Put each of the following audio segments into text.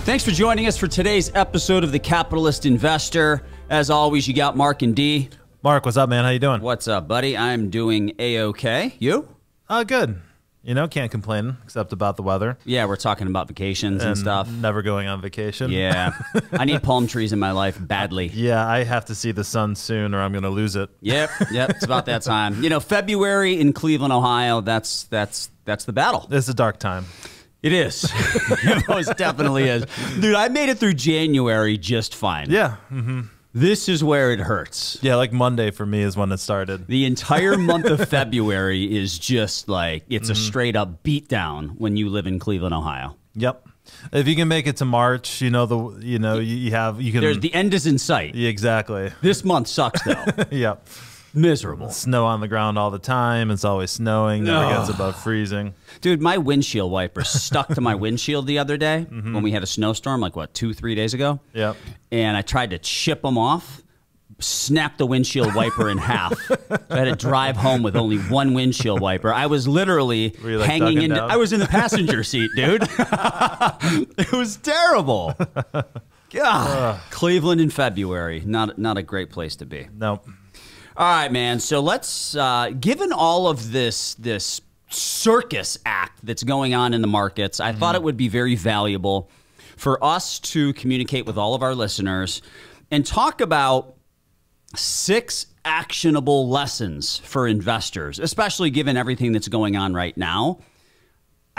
Thanks for joining us for today's episode of The Capitalist Investor. As always, you got Mark and D. Mark, what's up, man? How you doing? What's up, buddy? I'm doing A-okay. You? Good. You know, can't complain except about the weather. Yeah, we're talking about vacations and stuff. Never going on vacation. Yeah. I need palm trees in my life badly. Yeah, I have to see the sun soon or I'm going to lose it. Yep. It's about that time. You know, February in Cleveland, Ohio, that's the battle. It's a dark time. It is. It most definitely is. Dude, I made it through January just fine. Yeah. This is where it hurts. Yeah, like Monday for me is when it started. The entire month of February is just like, it's a straight up beatdown when you live in Cleveland, Ohio. Yep. If you can make it to March, you can. The end is in sight. Yeah, exactly. This month sucks though. Yep. Miserable. Snow on the ground all the time. It's always snowing. Never gets above freezing. Dude, my windshield wiper stuck to my windshield the other day when we had a snowstorm, like what, 2-3 days ago? Yep. And I tried to chip them off, snapped the windshield wiper in half. So I had to drive home with only one windshield wiper. I was literally hanging in. I was in the passenger seat, dude. It was terrible. God, Cleveland in February, not a great place to be. Nope. All right, man. So let's, given all of this circus act that's going on in the markets, I thought it would be very valuable for us to communicate with all of our listeners and talk about 6 actionable lessons for investors, especially given everything that's going on right now.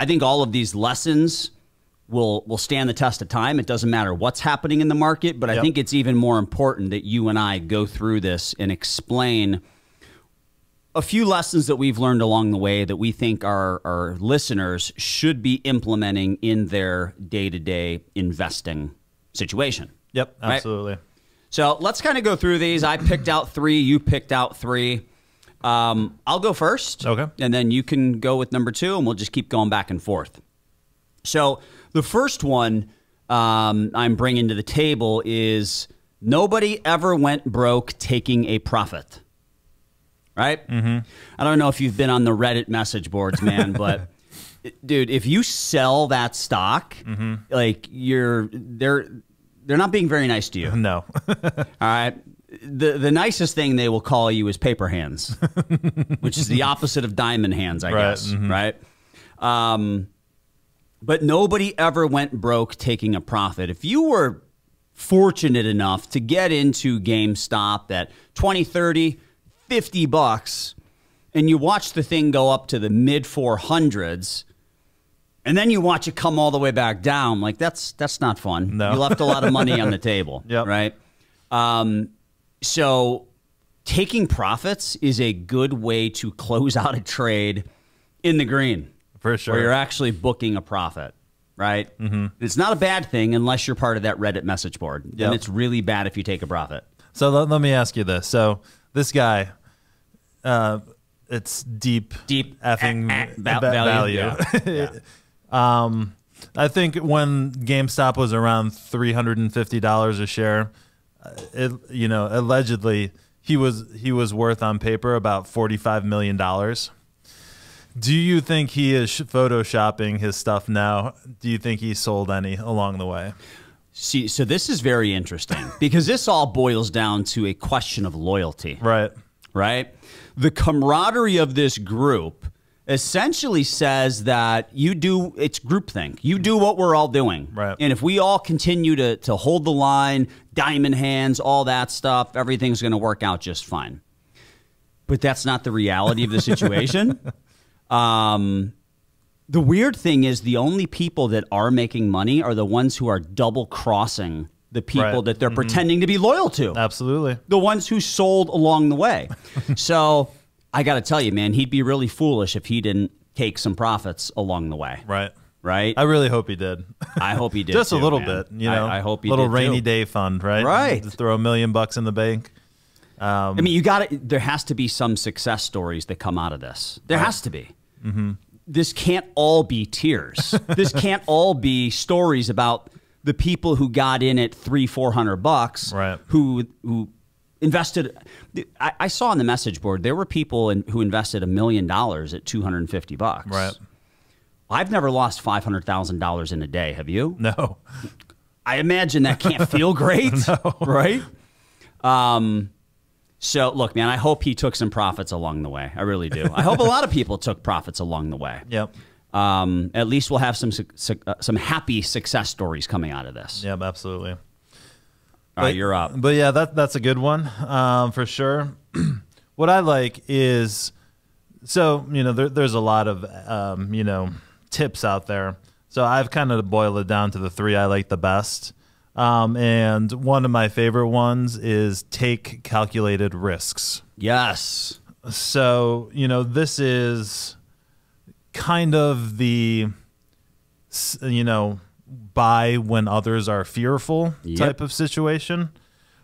I think all of these lessons will stand the test of time. It doesn't matter what's happening in the market, but I think it's even more important that you and I go through this and explain a few lessons that we've learned along the way that we think our listeners should be implementing in their day-to-day investing situation. Yep, right? absolutely. So let's kind of go through these. I picked out 3. You picked out 3. I'll go first. Okay. And then you can go with number 2, and we'll just keep going back and forth. So the first one I'm bringing to the table is nobody ever went broke taking a profit. Right? I don't know if you've been on the Reddit message boards, man, but dude, if you sell that stock, like they're not being very nice to you. No. All right. The nicest thing they will call you is paper hands, which is the opposite of diamond hands, I guess. Right? But nobody ever went broke taking a profit. If you were fortunate enough to get into GameStop at 20, 30, 50 bucks, and you watch the thing go up to the mid 400s, and then you watch it come all the way back down, like that's not fun. No. You left a lot of money on the table, right? So taking profits is a good way to close out a trade in the green. For sure. Where you're actually booking a profit, right? It's not a bad thing unless you're part of that Reddit message board. Then it's really bad if you take a profit. So let me ask you this. So this guy, it's deep effing value. Yeah. I think when GameStop was around $350 a share, allegedly he was worth on paper about $45 million. Do you think he is photoshopping his stuff now? Do you think he sold any along the way? See, so this is very interesting because this all boils down to a question of loyalty. Right? The camaraderie of this group essentially says that it's groupthink. You do what we're all doing. Right. And if we all continue to hold the line, diamond hands, all that stuff, everything's going to work out just fine. But that's not the reality of the situation. The weird thing is the only people that are making money are the ones who are double crossing the people that they're pretending to be loyal to. Absolutely. The ones who sold along the way. So I got to tell you, man, he'd be really foolish if he didn't take some profits along the way. Right? I really hope he did. I hope he did. Just too, a little man. bit, I hope he did. Little rainy too. day fund, right? Right. Just throw $1 million in the bank. I mean, there has to be some success stories that come out of this. There has to be. This can't all be tears. This can't all be stories about the people who got in at $300-400, who invested. I saw on the message board there were people who invested $1 million at $250. Right. I've never lost $500,000 in a day. Have you? No. I imagine that can't feel great, right? So, look, man, I hope he took some profits along the way. I really do. I hope a lot of people took profits along the way. Yep. At least we'll have some happy success stories coming out of this. Yep, absolutely. All right, you're up. But yeah, that's a good one for sure. What I like is, so, there's a lot of, tips out there. So I've kind of boiled it down to the 3 I like the best. And one of my favorite ones is take calculated risks. Yes. So, this is kind of the, buy when others are fearful type of situation,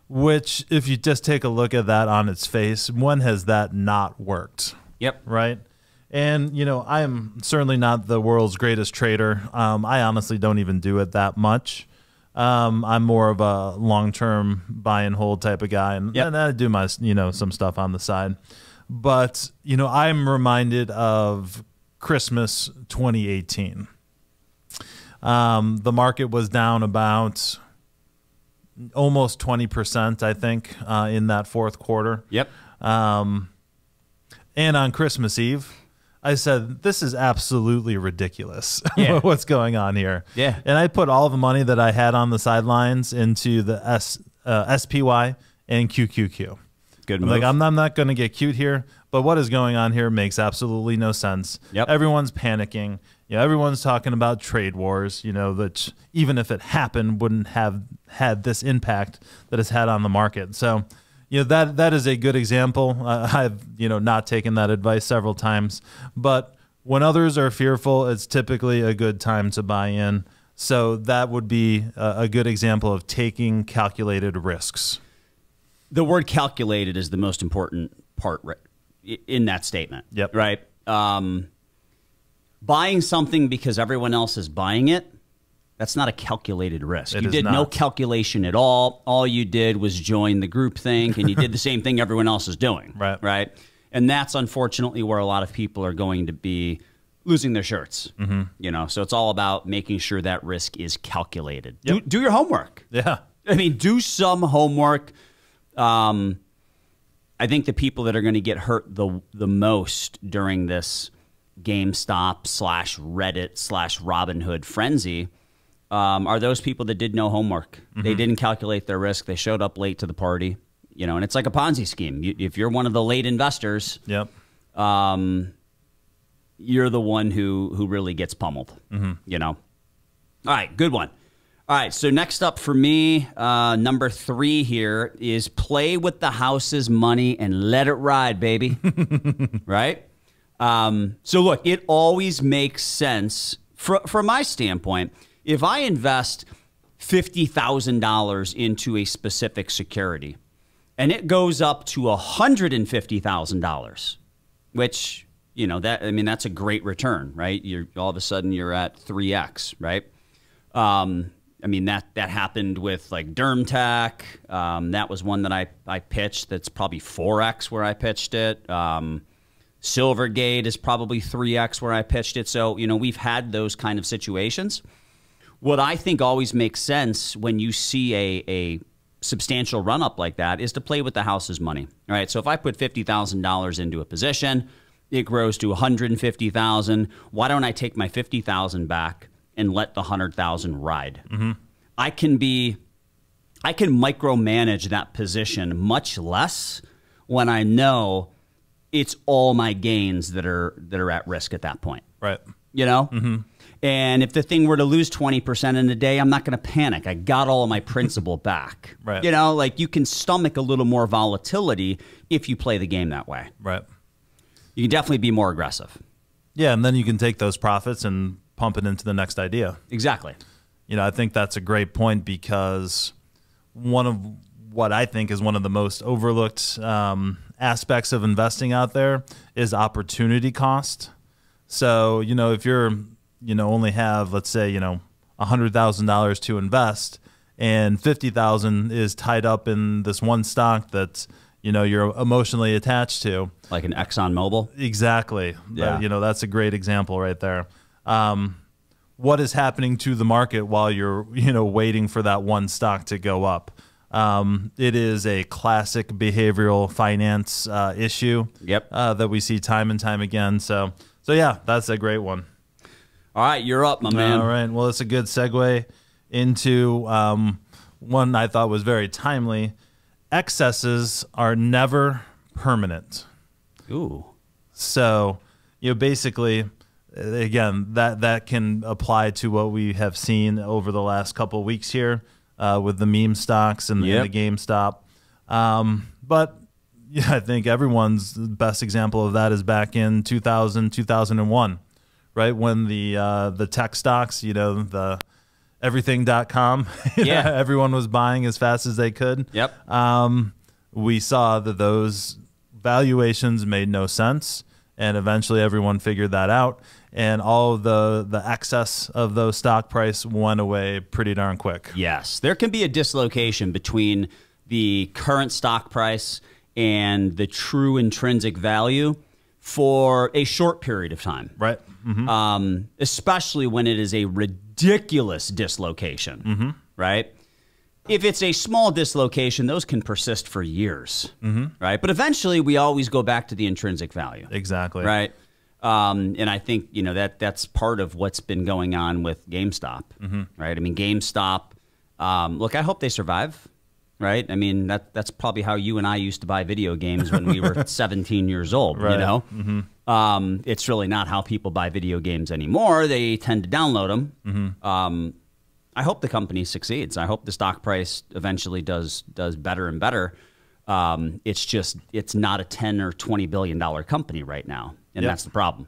which if you just take a look at that on its face, when has that not worked? Yep. Right. And, I am certainly not the world's greatest trader. I honestly don't even do it that much. I'm more of a long-term buy and hold type of guy, and I do my, some stuff on the side. But, I'm reminded of Christmas 2018. The market was down about almost 20%, I think, in that fourth quarter. Yep. And on Christmas Eve, I said, this is absolutely ridiculous. What's going on here? Yeah. And I put all the money that I had on the sidelines into the SPY and QQQ. Good move. Like, I'm not going to get cute here, but what is going on here makes absolutely no sense. Yep. Everyone's panicking. Everyone's talking about trade wars, that even if it happened, wouldn't have had this impact that it's had on the market. So, that is a good example. I've, not taken that advice several times, but when others are fearful, it's typically a good time to buy in. So that would be a good example of taking calculated risks. The word calculated is the most important part in that statement. Yep. Right. Buying something because everyone else is buying it, that's not a calculated risk. You did no calculation at all. All you did was join the group think, and you did the same thing everyone else is doing. Right. Right. And that's unfortunately where a lot of people are going to be losing their shirts. So it's all about making sure that risk is calculated. Yep. Do your homework. Yeah. I mean, do some homework. I think the people that are going to get hurt the most during this GameStop / Reddit / Robinhood frenzy are those people that did no homework. They didn't calculate their risk. They showed up late to the party, and it's like a Ponzi scheme. If you're one of the late investors, Yep. You're the one who really gets pummeled, All right, good one. All right, so next up for me, number 3 here is play with the house's money and let it ride, baby. Right? So look, it always makes sense from my standpoint. If I invest $50,000 into a specific security and it goes up to $150,000, which, that's a great return, right? All of a sudden you're at 3x, right? That happened with like DermTech. That was one that I pitched. That's probably 4x where I pitched it. Silvergate is probably 3x where I pitched it. So, we've had those kind of situations. What I think always makes sense when you see a substantial run-up like that is to play with the house's money. All right, so if I put $50,000 into a position, it grows to $150,000. Why don't I take my $50,000 back and let the $100,000 ride? I can micromanage that position much less when I know it's all my gains that are at risk at that point. Right. And if the thing were to lose 20% in a day, I'm not going to panic. I got all of my principal back. Right. You can stomach a little more volatility if you play the game that way. Right. You can definitely be more aggressive. Yeah, and then you can take those profits and pump it into the next idea. Exactly. I think that's a great point, because one of what I think is one of the most overlooked aspects of investing out there is opportunity cost. So, if you're, only have, let's say, $100,000 to invest, and $50,000 is tied up in this one stock that, you're emotionally attached to. Like an ExxonMobil? Exactly. Yeah. That's a great example right there. what is happening to the market while you're, waiting for that one stock to go up. It is a classic behavioral finance issue. Yep. That we see time and time again. So yeah, that's a great one. All right, you're up, my man. All right. Well, it's a good segue into one I thought was very timely. Excesses are never permanent. Ooh. So, basically, again, that can apply to what we have seen over the last couple of weeks here with the meme stocks and the GameStop. But yeah, I think everyone's best example of that is back in 2000, 2001, right? When the tech stocks, the everything.com, everyone was buying as fast as they could. Yep. We saw that those valuations made no sense, and eventually everyone figured that out, and all of the excess of those stock price went away pretty darn quick. Yes. There can be a dislocation between the current stock price and the true intrinsic value for a short period of time. Right. Mm-hmm. Especially when it is a ridiculous dislocation, right? If it's a small dislocation, those can persist for years, right? But eventually, we always go back to the intrinsic value. Exactly. Right? And I think, that's part of what's been going on with GameStop, right? I mean, GameStop, look, I hope they survive, right? I mean, that's probably how you and I used to buy video games when we were 17 years old, right. It's really not how people buy video games anymore. They tend to download them. I hope the company succeeds. I hope the stock price eventually does better and better. It's not a 10 or $20 billion company right now, and that's the problem,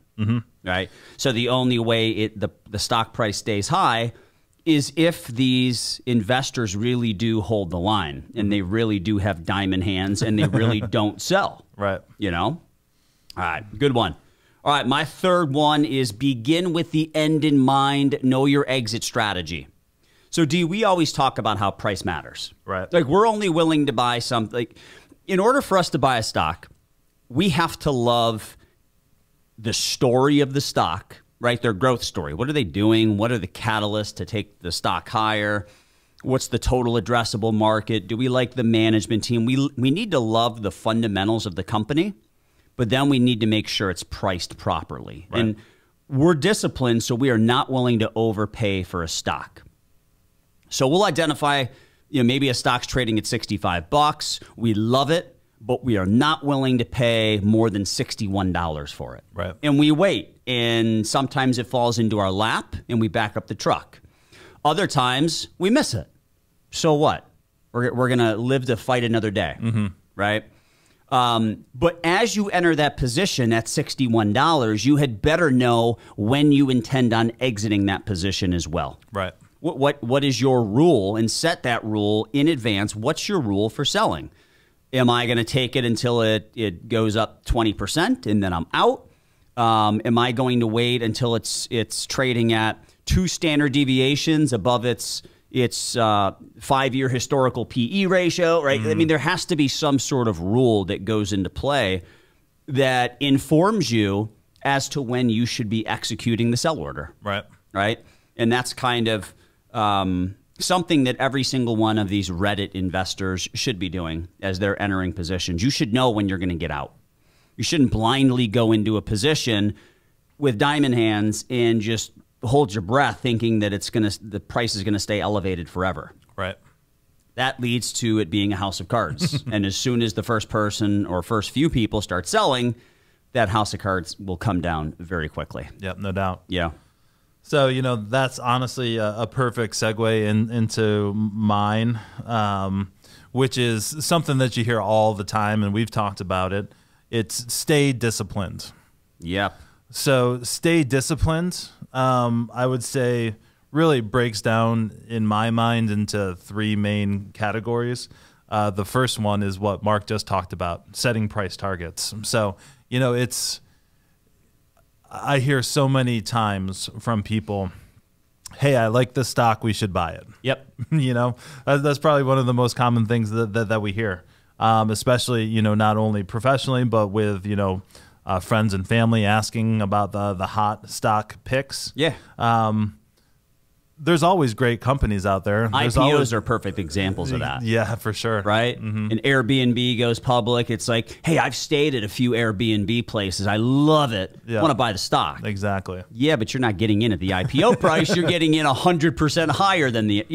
right? So the only way the stock price stays high is if these investors really do hold the line, and they really do have diamond hands, and they really don't sell. Right. All right, good one. All right, my third one is begin with the end in mind, know your exit strategy. So, D, we always talk about how price matters. Right. Like, we're only willing to buy something. Like, in order for us to buy a stock, we have to love the story of the stock, right? Their growth story. What are they doing? What are the catalysts to take the stock higher? What's the total addressable market? Do we like the management team? We need to love the fundamentals of the company, but then we need to make sure it's priced properly. Right. And we're disciplined, so we are not willing to overpay for a stock. So we'll identify, maybe a stock's trading at $65. We love it, but we are not willing to pay more than $61 for it. Right. And we wait, and sometimes it falls into our lap, and we back up the truck. Other times, we miss it. So what? We're going to live to fight another day, right? But as you enter that position at $61, you had better know when you intend on exiting that position as well. Right. What is your rule, and set that rule in advance. What's your rule for selling? Am I going to take it until it goes up 20% and then I'm out? Am I going to wait until it's trading at 2 standard deviations above its 5-year historical PE ratio, right? I mean, there has to be some sort of rule that goes into play that informs you as to when you should be executing the sell order. Right. Right? And that's kind of something that every single one of these Reddit investors should be doing as they're entering positions. You should know when you're going to get out. You shouldn't blindly go into a position with diamond hands and just hold your breath thinking that the price is going to stay elevated forever. Right. That leads to it being a house of cards. And as soon as the first person or first few people start selling, that house of cards will come down very quickly. Yep, no doubt. Yeah. So, that's honestly a perfect segue into mine, which is something that you hear all the time, and we've talked about it. It's stay disciplined. Yep. So stay disciplined, I would say, really breaks down, in my mind, into 3 main categories. The first one is what Mark just talked about, setting price targets. So, I hear so many times from people, hey, I like this stock, we should buy it. Yep. That's probably one of the most common things that we hear, especially, not only professionally, but with, friends and family asking about the hot stock picks. Yeah. there's always great companies out there. IPOs are perfect examples of that. Yeah, for sure. Right? An Airbnb goes public. It's like, hey, I've stayed at a few Airbnb places. I love it. Yeah. Want to buy the stock. Exactly. Yeah, but you're not getting in at the IPO price. You're getting in 100% higher than the,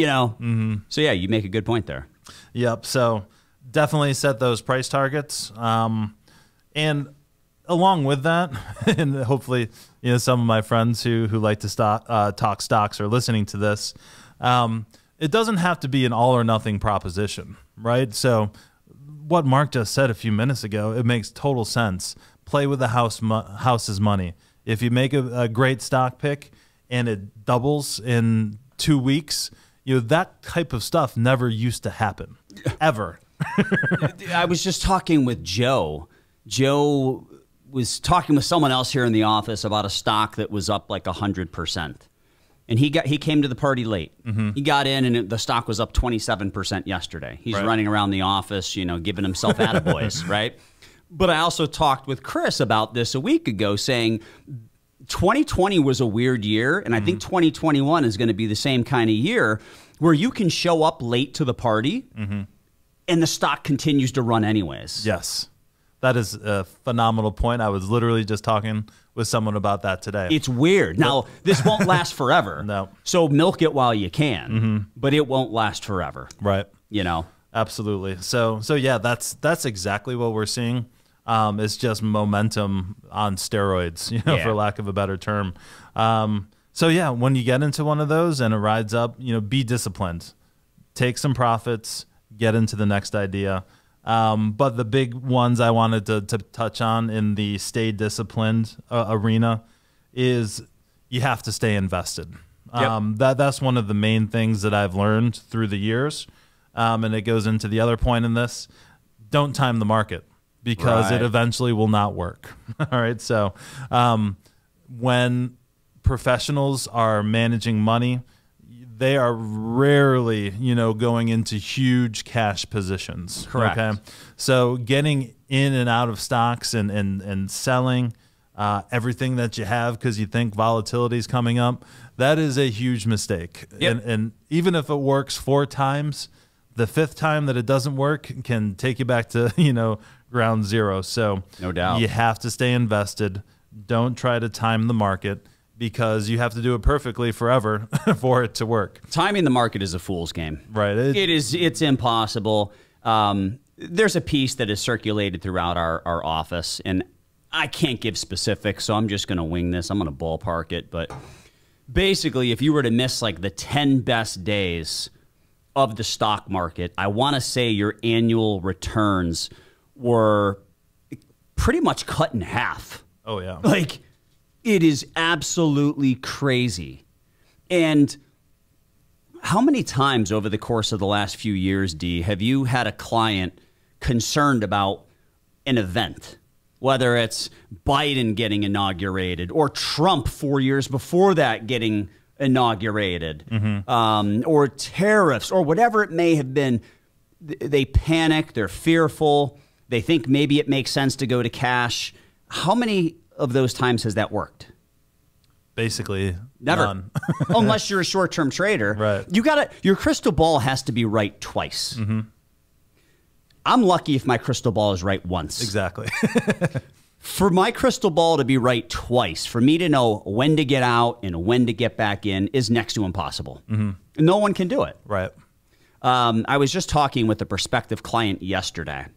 So yeah, you make a good point there. Yep. So definitely set those price targets. And along with that, and hopefully, some of my friends who like to talk stocks are listening to this. It doesn't have to be an all or nothing proposition, right? So what Mark just said a few minutes ago, it makes total sense. Play with the house's money. If you make a great stock pick and it doubles in 2 weeks, that type of stuff never used to happen, ever. I was just talking with Joe. Joe was talking with someone else here in the office about a stock that was up like 100%. And he came to the party late. He got in and the stock was up 27% yesterday. He's running around the office, giving himself attaboys, right? But I also talked with Chris about this a week ago, saying 2020 was a weird year, and I think 2021 is going to be the same kind of year where you can show up late to the party and the stock continues to run anyways. Yes. That is a phenomenal point. I was literally just talking with someone about that today. It's weird. Now, this won't last forever. No. So milk it while you can, but it won't last forever. Right. Absolutely. So yeah, that's exactly what we're seeing. It's just momentum on steroids, for lack of a better term. So yeah, when you get into one of those and it rides up, be disciplined. Take some profits, get into the next idea. But the big ones I wanted to touch on in the stay disciplined arena is you have to stay invested. That's one of the main things that I've learned through the years. And it goes into the other point in this. Don't time the market because it eventually will not work. All right. So when professionals are managing money, they are rarely, going into huge cash positions. Correct. Okay? So getting in and out of stocks and selling everything that you have because you think volatility is coming up, that is a huge mistake. And even if it works 4 times, the 5th time that it doesn't work can take you back to, ground zero. So no doubt, you have to stay invested. Don't try to time the market, because you have to do it perfectly forever for it to work. Timing the market is a fool's game. Right. It's impossible. There's a piece that is circulated throughout our office, and I can't give specifics, so I'm just going to wing this. I'm going to ballpark it. But basically, if you were to miss like the 10 best days of the stock market, I want to say your annual returns were pretty much cut in half. Oh, yeah. Like, it is absolutely crazy. And how many times over the course of the last few years, D, have you had a client concerned about an event, whether it's Biden getting inaugurated or Trump 4 years before that getting inaugurated, or tariffs or whatever it may have been? They panic, they're fearful, they think maybe it makes sense to go to cash. How many of those times has that worked? Basically never. None. Unless you're a short-term trader. Right. Your crystal ball has to be right twice. I'm lucky if my crystal ball is right once. Exactly. For my crystal ball to be right twice, for me to know when to get out and when to get back in, is next to impossible. No one can do it. Right. I was just talking with a prospective client yesterday.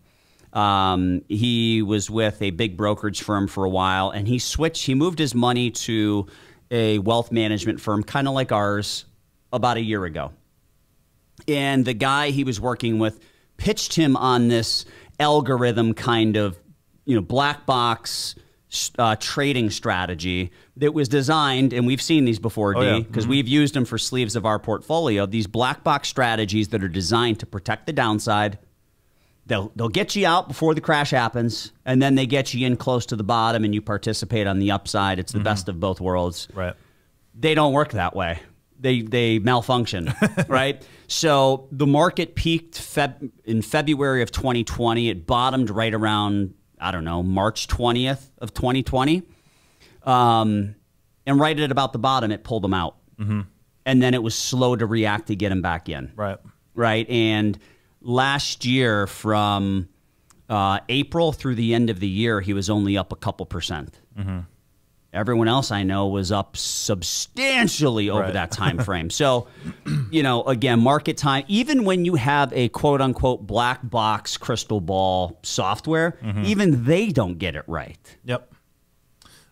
He was with a big brokerage firm for a while, and he moved his money to a wealth management firm, kind of like ours, about a year ago. And the guy he was working with pitched him on this algorithm kind of, black box trading strategy that was designed, and we've seen these before, D, because we've used them for sleeves of our portfolio, these black box strategies that are designed to protect the downside. They'll get you out before the crash happens, and then they get you in close to the bottom, and you participate on the upside. It's the best of both worlds. Right. They don't work that way. They malfunction, right? So the market peaked in February of 2020. It bottomed right around, I don't know, March 20th of 2020. And right at about the bottom, it pulled them out. and then it was slow to react to get him back in. Right. Right. And last year, from April through the end of the year, he was only up a couple percent. Everyone else I know was up substantially over that time frame. So, you know, again, market time, even when you have a quote unquote black box crystal ball software, even they don't get it right. Yep.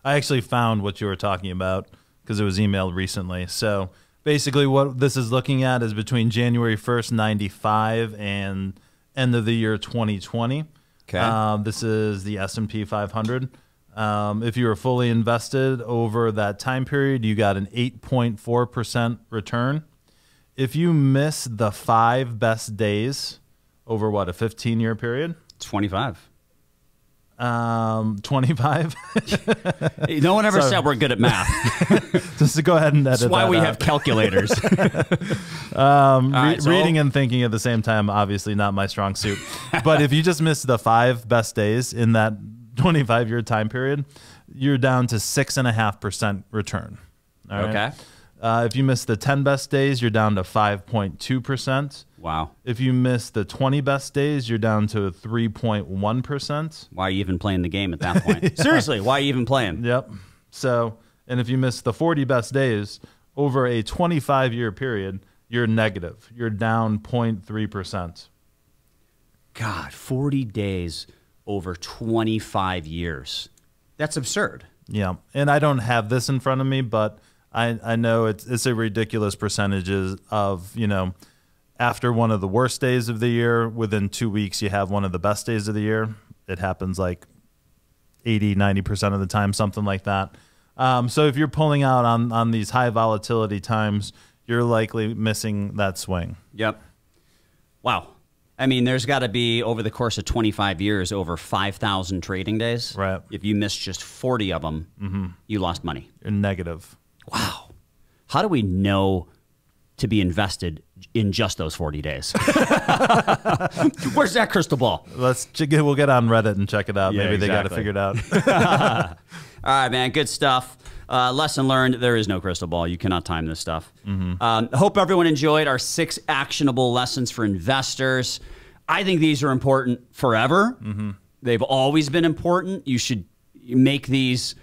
I actually found what you were talking about because it was emailed recently. So basically what this is looking at is between January 1st, 95 and end of the year 2020. Okay. This is the S&P 500. If you were fully invested over that time period, you got an 8.4% return. If you miss the 5 best days over what, a 15-year period? 25. 25. No one ever said we're good at math. Just to go ahead and edit That's why that we out. have calculators. Reading and thinking at the same time, obviously not my strong suit. But if you just miss the 5 best days in that 25-year time period, you're down to 6.5% return. All right? Okay. If you miss the 10 best days, you're down to 5.2%. Wow. If you miss the 20 best days, you're down to 3.1%. Why are you even playing the game at that point? Seriously, why are you even playing? Yep. So, and if you miss the 40 best days over a 25-year period, you're negative. You're down 0.3%. God, 40 days over 25 years. That's absurd. Yeah. And I don't have this in front of me, but I know it's a ridiculous percentages of, you know, after one of the worst days of the year, within 2 weeks, you have one of the best days of the year. It happens like 80, 90% of the time, something like that. So if you're pulling out on these high volatility times, you're likely missing that swing. Yep. Wow. I mean, there's got to be, over the course of 25 years, over 5,000 trading days. Right. If you miss just 40 of them, you lost money. You're negative. Wow. How do we know to be invested in just those 40 days? Where's that crystal ball? We'll get on Reddit and check it out. Yeah, Maybe they got it exactly. figured out. All right, man. Good stuff. Lesson learned, there is no crystal ball. You cannot time this stuff. Hope everyone enjoyed our 6 actionable lessons for investors. I think these are important forever. They've always been important. You should make these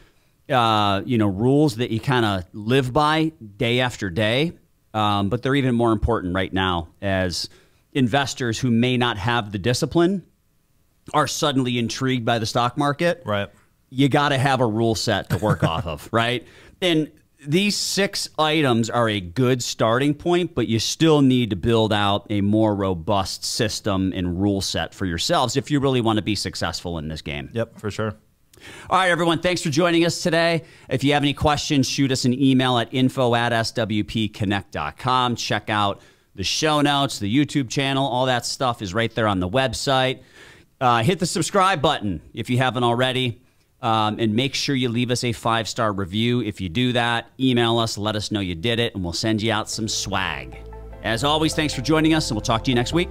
rules that you kind of live by day after day. But they're even more important right now as investors who may not have the discipline are suddenly intrigued by the stock market. Right. You got to have a rule set to work off of, right? And these 6 items are a good starting point, but you still need to build out a more robust system and rule set for yourselves if you really want to be successful in this game. Yep, for sure. All right, everyone, thanks for joining us today. If you have any questions, shoot us an email at info@swpconnect.com. Check out the show notes, the YouTube channel. All that stuff is right there on the website. Hit the subscribe button if you haven't already. And make sure you leave us a 5-star review. If you do that, email us, let us know you did it, and we'll send you out some swag. As always, thanks for joining us, and we'll talk to you next week.